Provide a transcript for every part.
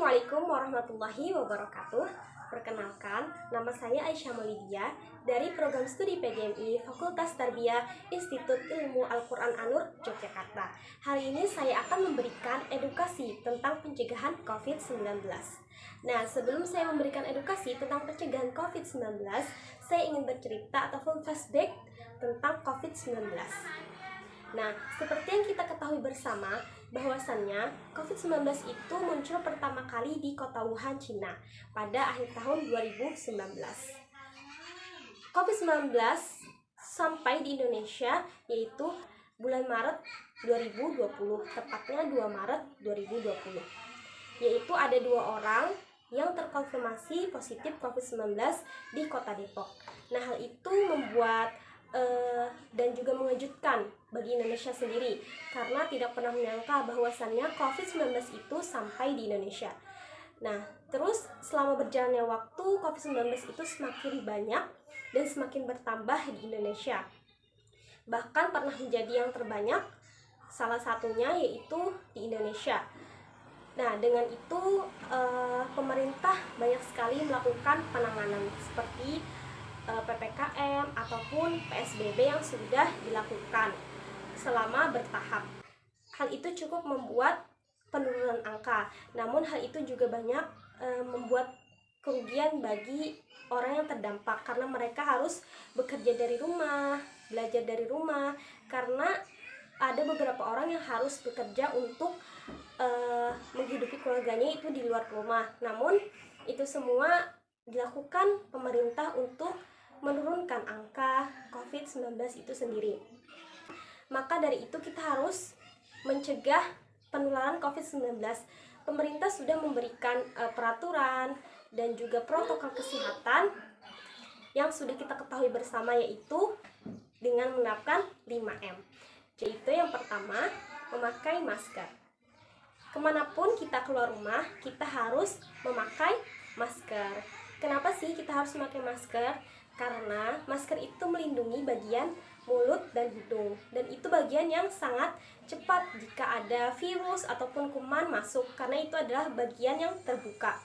Assalamualaikum warahmatullahi wabarakatuh. Perkenalkan, nama saya Aisyah Maulidia dari Program Studi PGMI Fakultas Tarbiyah Institut Ilmu Al-Quran An-Nur, Yogyakarta. Hari ini saya akan memberikan edukasi tentang pencegahan COVID-19. Nah, sebelum saya memberikan edukasi tentang pencegahan COVID-19, saya ingin bercerita ataupun flashback tentang COVID-19. Nah, seperti yang kita ketahui bersama, bahwasannya COVID-19 itu muncul pertama kali di kota Wuhan, Cina pada akhir tahun 2019. COVID-19 sampai di Indonesia yaitu bulan Maret 2020, tepatnya 2 Maret 2020. Yaitu ada 2 orang yang terkonfirmasi positif COVID-19 di kota Depok. Nah, hal itu membuat dan juga mengejutkan bagi Indonesia sendiri karena tidak pernah menyangka bahwasannya COVID-19 itu sampai di Indonesia. Nah, terus selama berjalannya waktu COVID-19 itu semakin banyak dan semakin bertambah di Indonesia. Bahkan pernah menjadi yang terbanyak, salah satunya yaitu di Indonesia. Nah, dengan itu pemerintah banyak sekali melakukan penanganan seperti PPKM ataupun PSBB yang sudah dilakukan selama bertahap. Hal itu cukup membuat penurunan angka, namun hal itu juga banyak membuat kerugian bagi orang yang terdampak karena mereka harus bekerja dari rumah, belajar dari rumah, karena ada beberapa orang yang harus bekerja untuk menghidupi keluarganya itu di luar rumah. Namun itu semua dilakukan pemerintah untuk menurunkan angka COVID-19 itu sendiri. Maka dari itu kita harus mencegah penularan COVID-19. Pemerintah sudah memberikan peraturan dan juga protokol kesehatan yang sudah kita ketahui bersama, yaitu dengan menerapkan 5M. Yaitu yang pertama, memakai masker. Kemanapun kita keluar rumah, kita harus memakai masker. Kenapa sih kita harus memakai masker? Karena masker itu melindungi bagian mulut dan hidung, dan itu bagian yang sangat cepat jika ada virus ataupun kuman masuk, karena itu adalah bagian yang terbuka.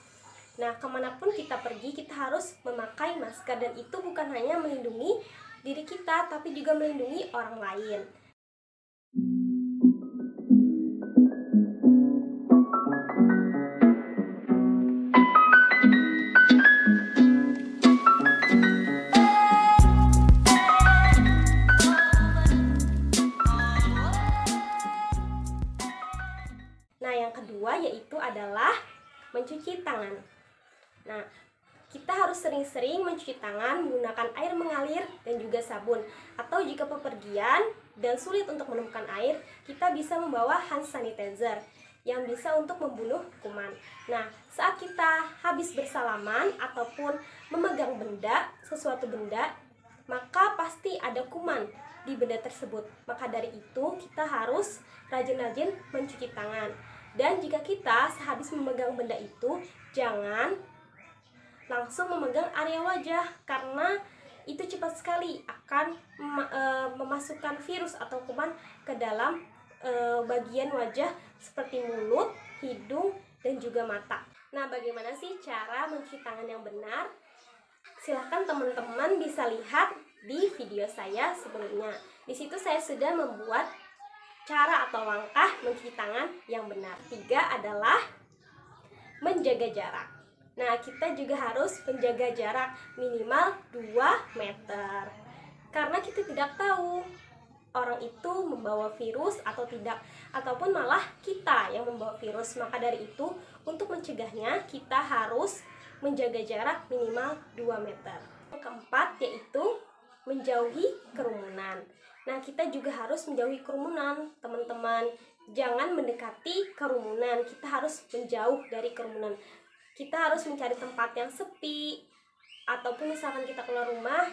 Nah, kemanapun kita pergi, kita harus memakai masker, dan itu bukan hanya melindungi diri kita, tapi juga melindungi orang lain. Nah, yang kedua yaitu adalah mencuci tangan. Nah, kita harus sering-sering mencuci tangan menggunakan air mengalir dan juga sabun. Atau jika bepergian dan sulit untuk menemukan air, kita bisa membawa hand sanitizer yang bisa untuk membunuh kuman. Nah, saat kita habis bersalaman ataupun memegang sesuatu benda, maka pasti ada kuman di benda tersebut. Maka dari itu kita harus rajin-rajin mencuci tangan. Dan jika kita sehabis memegang benda itu, jangan langsung memegang area wajah, karena itu cepat sekali akan memasukkan virus atau kuman ke dalam bagian wajah seperti mulut, hidung, dan juga mata. Nah, bagaimana sih cara mencuci tangan yang benar? Silahkan teman-teman bisa lihat di video saya sebelumnya. Di situ saya sudah membuat cara atau langkah mencuci tangan yang benar. 3 adalah menjaga jarak. Nah, kita juga harus menjaga jarak minimal 2 meter. Karena kita tidak tahu orang itu membawa virus atau tidak, ataupun malah kita yang membawa virus. Maka dari itu, untuk mencegahnya kita harus menjaga jarak minimal 2 meter. Yang keempat yaitu menjauhi kerumunan. Nah, kita juga harus menjauhi kerumunan, teman-teman. Jangan mendekati kerumunan, kita harus menjauh dari kerumunan. Kita harus mencari tempat yang sepi, ataupun misalkan kita keluar rumah,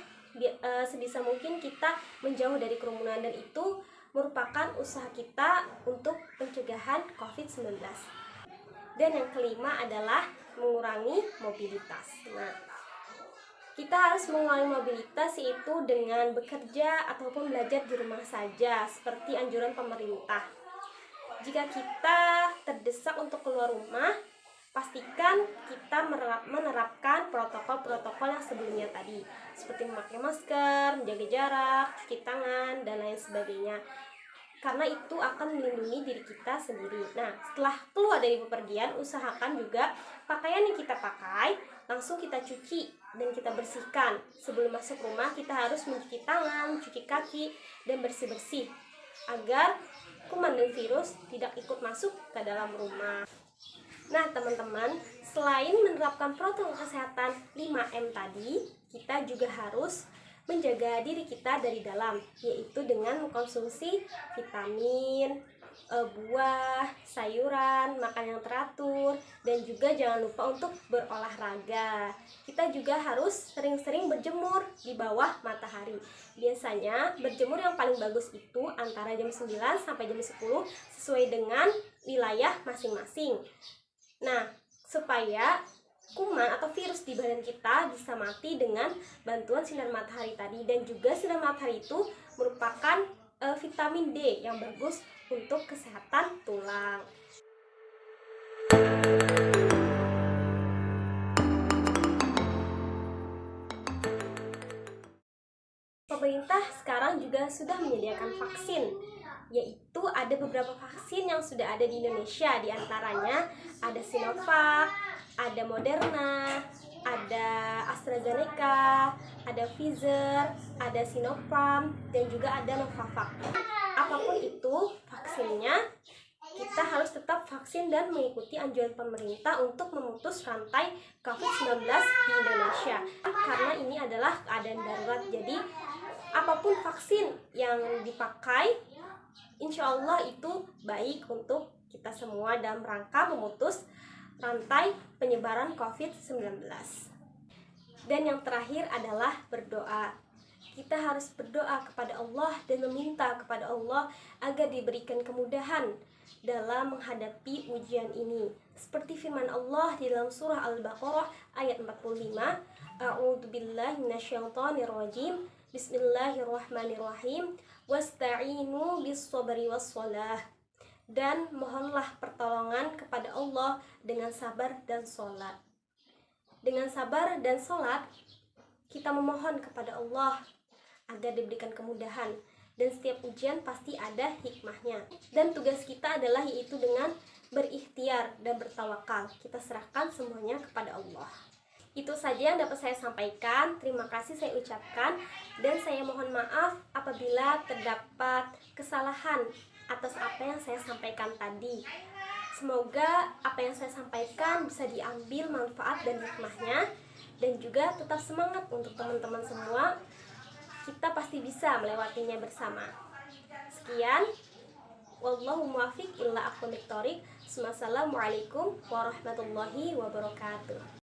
sebisa mungkin kita menjauh dari kerumunan, dan itu merupakan usaha kita untuk pencegahan COVID-19. Dan yang kelima adalah mengurangi mobilitas. Nah, kita harus mengurangi mobilitas yaitu dengan bekerja ataupun belajar di rumah saja, seperti anjuran pemerintah. Jika kita terdesak untuk keluar rumah, pastikan kita menerapkan protokol-protokol yang sebelumnya tadi, seperti memakai masker, menjaga jarak, cuci tangan, dan lain sebagainya. Karena itu akan melindungi diri kita sendiri. Nah, setelah keluar dari bepergian, usahakan juga pakaian yang kita pakai langsung kita cuci dan kita bersihkan. Sebelum masuk rumah, kita harus mencuci tangan, mencuci kaki, dan bersih-bersih agar kuman dan virus tidak ikut masuk ke dalam rumah. Nah, teman-teman, selain menerapkan protokol kesehatan 5M tadi, kita juga harus menjaga diri kita dari dalam, yaitu dengan mengkonsumsi vitamin, buah, sayuran, makan yang teratur, dan juga jangan lupa untuk berolahraga. Kita juga harus sering-sering berjemur di bawah matahari. Biasanya berjemur yang paling bagus itu antara jam 9 sampai jam 10 sesuai dengan wilayah masing-masing. Nah, supaya kuman atau virus di badan kita bisa mati dengan bantuan sinar matahari tadi. Dan juga sinar matahari itu merupakan vitamin D yang bagus untuk kesehatan tulang. Pemerintah sekarang juga sudah menyediakan vaksin, yaitu ada beberapa vaksin yang sudah ada di Indonesia. Di antaranya ada Sinovac, ada Moderna, ada AstraZeneca, ada Pfizer, ada Sinopharm, dan juga ada Novavax. Apapun itu vaksinnya, kita harus tetap vaksin dan mengikuti anjuran pemerintah untuk memutus rantai COVID-19 di Indonesia. Karena ini adalah keadaan darurat, jadi apapun vaksin yang dipakai, insya Allah itu baik untuk kita semua dalam rangka memutus rantai penyebaran COVID-19. Dan yang terakhir adalah berdoa. Kita harus berdoa kepada Allah dan meminta kepada Allah agar diberikan kemudahan dalam menghadapi ujian ini. Seperti firman Allah di dalam surah Al-Baqarah ayat 45, A'udzubillahi minasyaitonirrajim. Bismillahirrahmanirrahim. Wasta'inu bis-sabri was-shalah. Dan mohonlah pertolongan kepada Allah dengan sabar dan sholat. Dengan sabar dan sholat, kita memohon kepada Allah agar diberikan kemudahan. Dan setiap ujian pasti ada hikmahnya. Dan tugas kita adalah yaitu dengan berikhtiar dan bertawakal. Kita serahkan semuanya kepada Allah. Itu saja yang dapat saya sampaikan. Terima kasih saya ucapkan. Dan saya mohon maaf apabila terdapat kesalahan atas apa yang saya sampaikan tadi. Semoga apa yang saya sampaikan bisa diambil manfaat dan hikmahnya. Dan juga tetap semangat untuk teman-teman semua. Kita pasti bisa melewatinya bersama. Sekian. Wallahu muwaffiq ila aqwamit thoriq. Wassalamualaikum warahmatullahi wabarakatuh.